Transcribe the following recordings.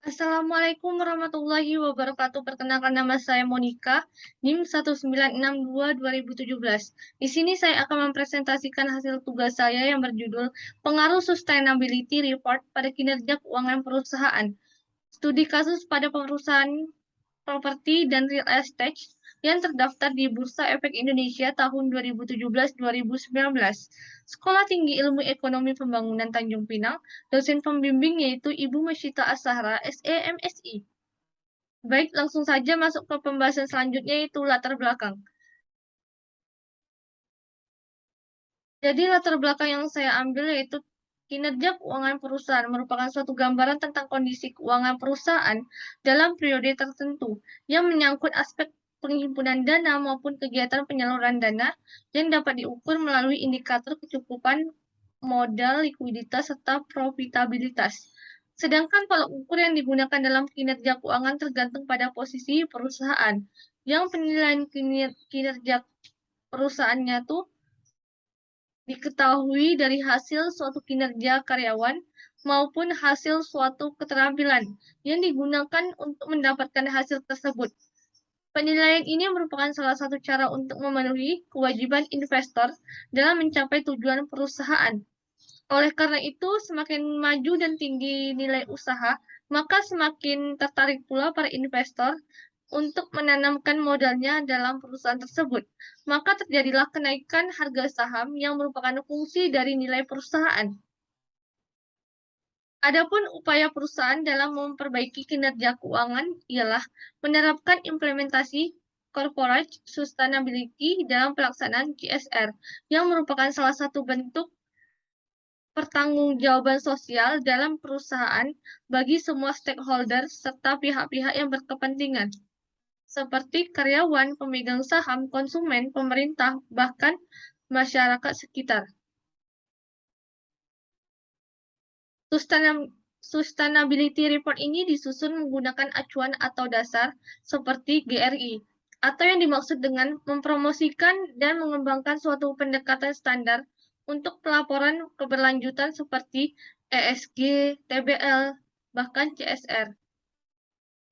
Assalamualaikum warahmatullahi wabarakatuh. Perkenalkan nama saya Monica, NIM 1962-2017. Di sini saya akan mempresentasikan hasil tugas saya yang berjudul Pengaruh Sustainability Report pada Kinerja Keuangan Perusahaan. Studi kasus pada perusahaan properti dan real estate yang terdaftar di Bursa Efek Indonesia tahun 2017-2019. Sekolah Tinggi Ilmu Ekonomi Pembangunan Tanjung Pinang, dosen pembimbing yaitu Ibu Masyita Ashara, SEMSI. Baik, langsung saja masuk ke pembahasan selanjutnya yaitu latar belakang. Jadi latar belakang yang saya ambil yaitu kinerja keuangan perusahaan merupakan suatu gambaran tentang kondisi keuangan perusahaan dalam periode tertentu yang menyangkut aspek penghimpunan dana maupun kegiatan penyaluran dana yang dapat diukur melalui indikator kecukupan modal, likuiditas, serta profitabilitas. Sedangkan tolak ukur yang digunakan dalam kinerja keuangan tergantung pada posisi perusahaan, yang penilaian kinerja perusahaannya tuh diketahui dari hasil suatu kinerja karyawan maupun hasil suatu keterampilan yang digunakan untuk mendapatkan hasil tersebut. Penilaian ini merupakan salah satu cara untuk memenuhi kewajiban investor dalam mencapai tujuan perusahaan. Oleh karena itu, semakin maju dan tinggi nilai usaha, maka semakin tertarik pula para investor untuk menanamkan modalnya dalam perusahaan tersebut. Maka terjadilah kenaikan harga saham yang merupakan fungsi dari nilai perusahaan. Adapun upaya perusahaan dalam memperbaiki kinerja keuangan ialah menerapkan implementasi corporate sustainability dalam pelaksanaan CSR, yang merupakan salah satu bentuk pertanggungjawaban sosial dalam perusahaan bagi semua stakeholder serta pihak-pihak yang berkepentingan, seperti karyawan, pemegang saham, konsumen, pemerintah, bahkan masyarakat sekitar. Sustainability Report ini disusun menggunakan acuan atau dasar seperti GRI, atau yang dimaksud dengan mempromosikan dan mengembangkan suatu pendekatan standar untuk pelaporan keberlanjutan seperti ESG, TBL, bahkan CSR.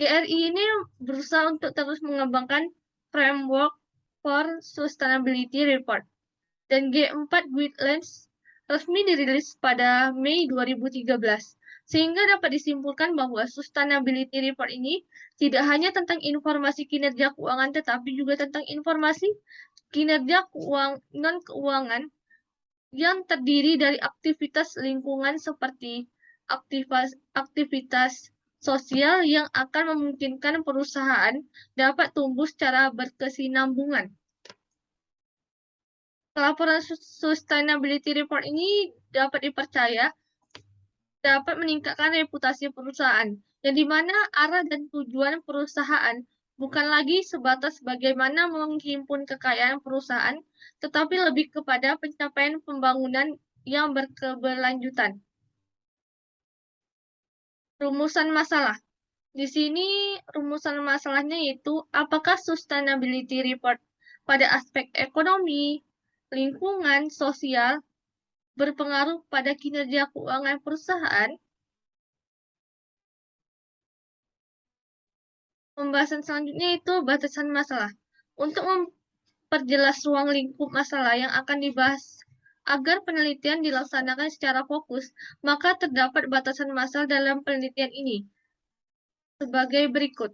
GRI ini berusaha untuk terus mengembangkan framework for sustainability report, dan G4 Guidelines resmi dirilis pada Mei 2013, sehingga dapat disimpulkan bahwa sustainability report ini tidak hanya tentang informasi kinerja keuangan, tetapi juga tentang informasi kinerja non-keuangan yang terdiri dari aktivitas lingkungan seperti aktivitas sosial yang akan memungkinkan perusahaan dapat tumbuh secara berkesinambungan. Laporan sustainability report ini dapat dipercaya dapat meningkatkan reputasi perusahaan, yang dimana arah dan tujuan perusahaan bukan lagi sebatas bagaimana menghimpun kekayaan perusahaan, tetapi lebih kepada pencapaian pembangunan yang berkeberlanjutan. Rumusan masalah. Di sini rumusan masalahnya yaitu apakah sustainability report pada aspek ekonomi, lingkungan, sosial, berpengaruh pada kinerja keuangan perusahaan. Pembahasan selanjutnya itu batasan masalah. Untuk memperjelas ruang lingkup masalah yang akan dibahas agar penelitian dilaksanakan secara fokus, maka terdapat batasan masalah dalam penelitian ini sebagai berikut.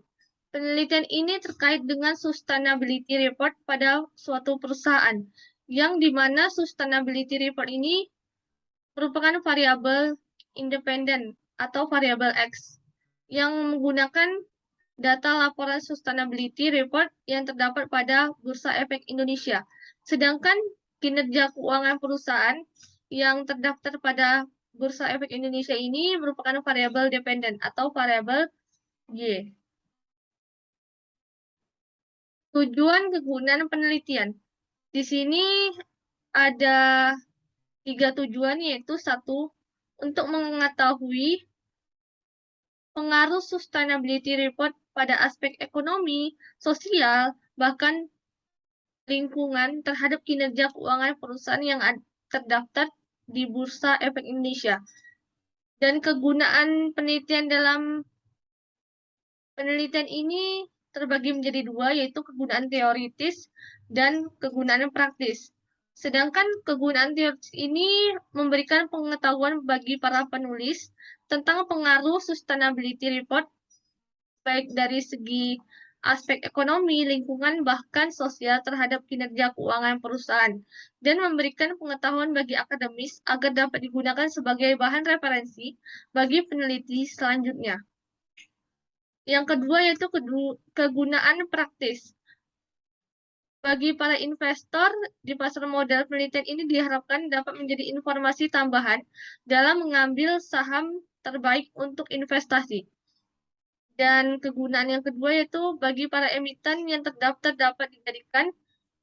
Penelitian ini terkait dengan sustainability report pada suatu perusahaan, yang dimana sustainability report ini merupakan variabel independen atau variabel X yang menggunakan data laporan sustainability report yang terdapat pada Bursa Efek Indonesia. Sedangkan kinerja keuangan perusahaan yang terdaftar pada Bursa Efek Indonesia ini merupakan variabel dependen atau variabel Y. Tujuan kegunaan penelitian. Di sini ada 3 tujuan, yaitu 1, untuk mengetahui pengaruh sustainability report pada aspek ekonomi, sosial, bahkan lingkungan terhadap kinerja keuangan perusahaan yang terdaftar di Bursa Efek Indonesia. Dan kegunaan penelitian dalam Penelitian ini terbagi menjadi dua, yaitu kegunaan teoritis dan kegunaan praktis. Sedangkan kegunaan teoritis ini memberikan pengetahuan bagi para penulis tentang pengaruh sustainability report, baik dari segi aspek ekonomi, lingkungan, bahkan sosial terhadap kinerja keuangan perusahaan, dan memberikan pengetahuan bagi akademis agar dapat digunakan sebagai bahan referensi bagi peneliti selanjutnya. Yang kedua yaitu kegunaan praktis. Bagi para investor di pasar modal, penelitian ini diharapkan dapat menjadi informasi tambahan dalam mengambil saham terbaik untuk investasi. Dan kegunaan yang kedua yaitu bagi para emiten yang terdaftar dapat dijadikan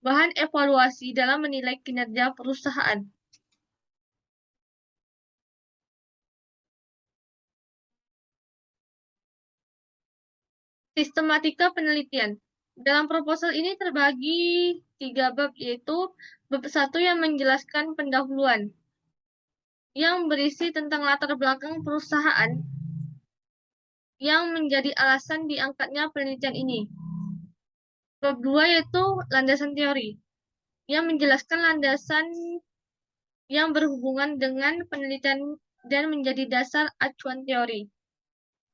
bahan evaluasi dalam menilai kinerja perusahaan. Sistematika penelitian. Dalam proposal ini terbagi 3 bab, yaitu bab 1 yang menjelaskan pendahuluan, yang berisi tentang latar belakang perusahaan yang menjadi alasan diangkatnya penelitian ini. Bab 2 yaitu landasan teori, yang menjelaskan landasan yang berhubungan dengan penelitian dan menjadi dasar acuan teori.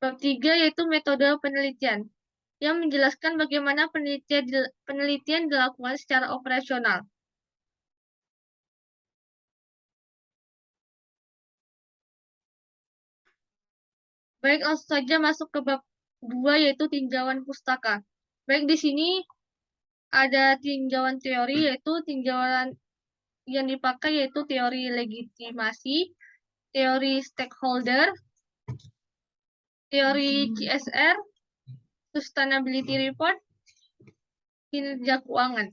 Bab 3 yaitu metode penelitian, yang menjelaskan bagaimana penelitian dilakukan secara operasional. Baik, langsung saja masuk ke bab 2 yaitu tinjauan pustaka. Baik, di sini ada tinjauan teori, yaitu tinjauan yang dipakai yaitu teori legitimasi, teori stakeholder, teori CSR, sustainability report, kinerja keuangan.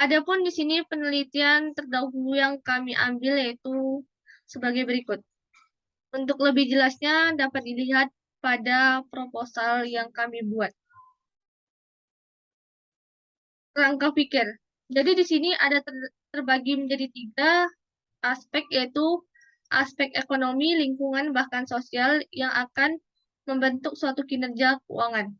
Adapun di sini penelitian terdahulu yang kami ambil yaitu sebagai berikut. Untuk lebih jelasnya dapat dilihat pada proposal yang kami buat. Kerangka pikir. Jadi di sini ada terbagi menjadi 3 aspek, yaitu aspek ekonomi, lingkungan, bahkan sosial yang akan membentuk suatu kinerja keuangan.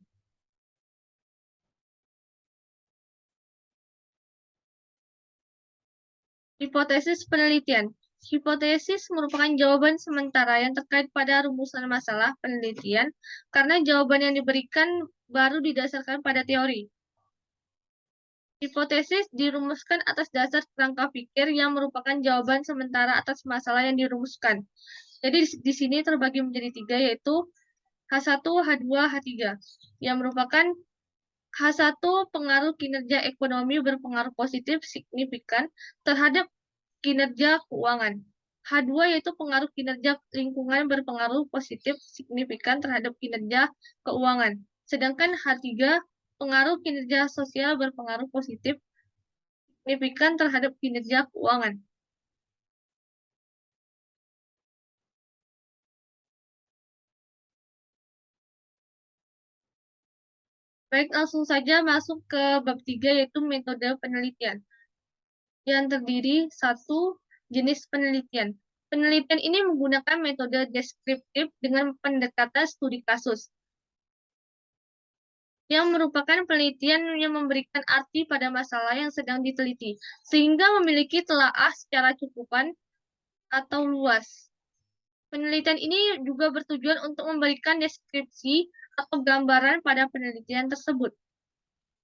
Hipotesis penelitian. Hipotesis merupakan jawaban sementara yang terkait pada rumusan masalah penelitian karena jawaban yang diberikan baru didasarkan pada teori. Hipotesis dirumuskan atas dasar kerangka pikir yang merupakan jawaban sementara atas masalah yang dirumuskan. Jadi di sini terbagi menjadi 3, yaitu H1, H2, H3, yang merupakan H1 pengaruh kinerja ekonomi berpengaruh positif signifikan terhadap kinerja keuangan. H2 yaitu pengaruh kinerja lingkungan berpengaruh positif signifikan terhadap kinerja keuangan. Sedangkan H3 pengaruh kinerja sosial berpengaruh positif signifikan terhadap kinerja keuangan. Baik, langsung saja masuk ke bab 3 yaitu metode penelitian. Yang terdiri 1. Jenis penelitian. Penelitian ini menggunakan metode deskriptif dengan pendekatan studi kasus, yang merupakan penelitian yang memberikan arti pada masalah yang sedang diteliti, sehingga memiliki telaah secara cukupan atau luas. Penelitian ini juga bertujuan untuk memberikan deskripsi atau gambaran pada penelitian tersebut.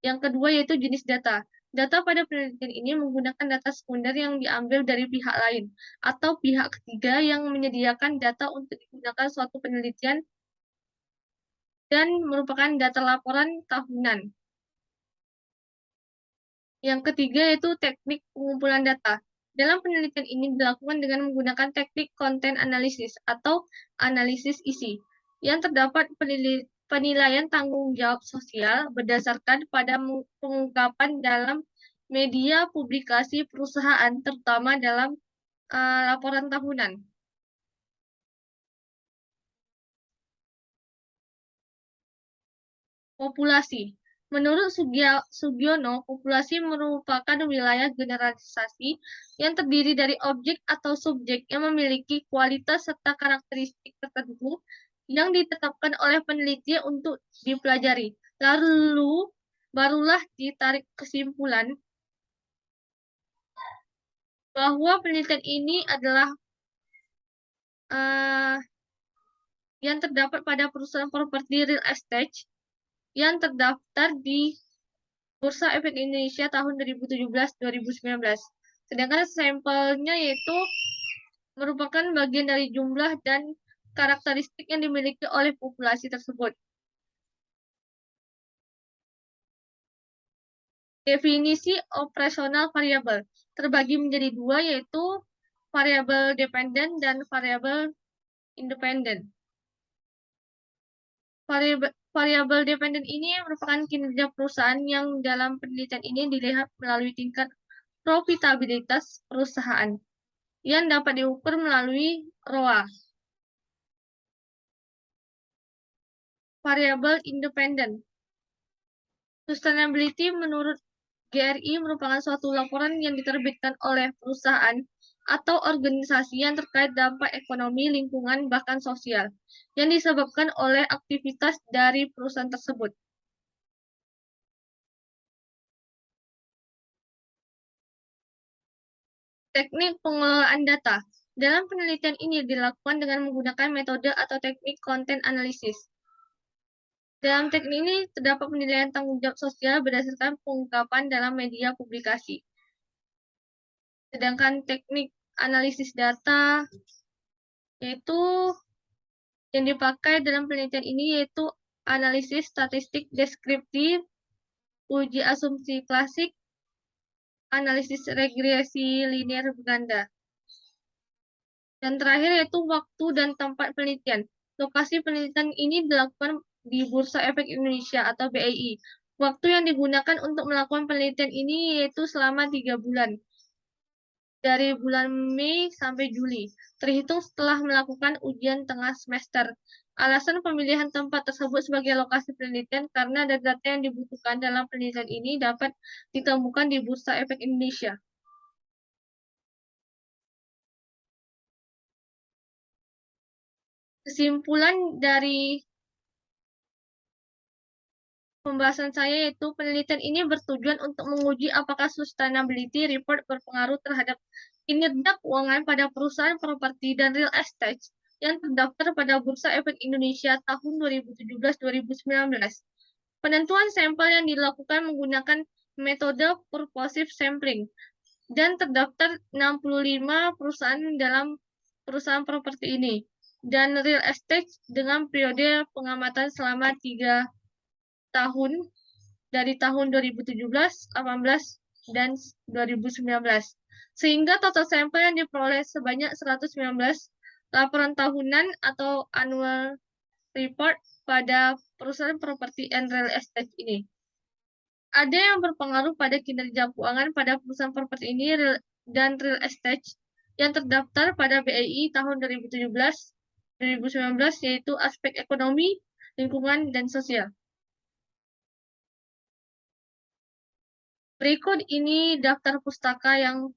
Yang kedua yaitu jenis data. Data pada penelitian ini menggunakan data sekunder yang diambil dari pihak lain atau pihak ketiga yang menyediakan data untuk digunakan suatu penelitian dan merupakan data laporan tahunan. Yang ketiga yaitu teknik pengumpulan data. Dalam penelitian ini dilakukan dengan menggunakan teknik konten analisis atau analisis isi, yang terdapat penilaian tanggung jawab sosial berdasarkan pada pengungkapan dalam media publikasi perusahaan, terutama dalam laporan tahunan. Populasi. Menurut Sugiono, populasi merupakan wilayah generalisasi yang terdiri dari objek atau subjek yang memiliki kualitas serta karakteristik tertentu yang ditetapkan oleh peneliti untuk dipelajari. Lalu barulah ditarik kesimpulan bahwa penelitian ini adalah uh, yang terdapat pada perusahaan properti real estate yang terdaftar di Bursa Efek Indonesia tahun 2017-2019. Sedangkan sampelnya yaitu merupakan bagian dari jumlah dan karakteristik yang dimiliki oleh populasi tersebut. Definisi operasional variabel terbagi menjadi dua, yaitu variabel dependen dan variabel independen. Variabel dependen ini merupakan kinerja perusahaan yang dalam penelitian ini dilihat melalui tingkat profitabilitas perusahaan yang dapat diukur melalui ROA. Variabel independen. Sustainability menurut GRI merupakan suatu laporan yang diterbitkan oleh perusahaan atau organisasi yang terkait dampak ekonomi, lingkungan, bahkan sosial yang disebabkan oleh aktivitas dari perusahaan tersebut. Teknik pengelolaan data. Dalam penelitian ini dilakukan dengan menggunakan metode atau teknik konten analisis. Dalam teknik ini terdapat penilaian tanggung jawab sosial berdasarkan pengungkapan dalam media publikasi. Sedangkan teknik analisis data yaitu yang dipakai dalam penelitian ini yaitu analisis statistik deskriptif, uji asumsi klasik, analisis regresi linear ganda. Dan terakhir yaitu waktu dan tempat penelitian. Lokasi penelitian ini dilakukan di Bursa Efek Indonesia atau BEI. Waktu yang digunakan untuk melakukan penelitian ini yaitu selama 3 bulan. Dari bulan Mei sampai Juli, terhitung setelah melakukan ujian tengah semester. Alasan pemilihan tempat tersebut sebagai lokasi penelitian karena data yang dibutuhkan dalam penelitian ini dapat ditemukan di Bursa Efek Indonesia. Kesimpulan dari pembahasan saya yaitu penelitian ini bertujuan untuk menguji apakah sustainability report berpengaruh terhadap kinerja keuangan pada perusahaan properti dan real estate yang terdaftar pada Bursa Efek Indonesia tahun 2017-2019. Penentuan sampel yang dilakukan menggunakan metode purposive sampling dan terdaftar 65 perusahaan dalam perusahaan properti ini dan real estate dengan periode pengamatan selama 3 tahun dari tahun 2017, 18, dan 2019. Sehingga total sampel yang diperoleh sebanyak 119 laporan tahunan atau annual report pada perusahaan properti and real estate ini. Ada yang berpengaruh pada kinerja keuangan pada perusahaan properti ini dan real estate yang terdaftar pada BEI tahun 2017-2019, yaitu aspek ekonomi, lingkungan, dan sosial. Berikut ini daftar pustaka yang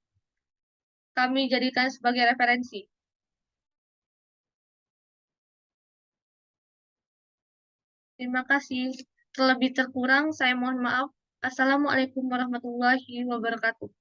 kami jadikan sebagai referensi. Terima kasih. Terlebih terkurang, saya mohon maaf. Assalamualaikum warahmatullahi wabarakatuh.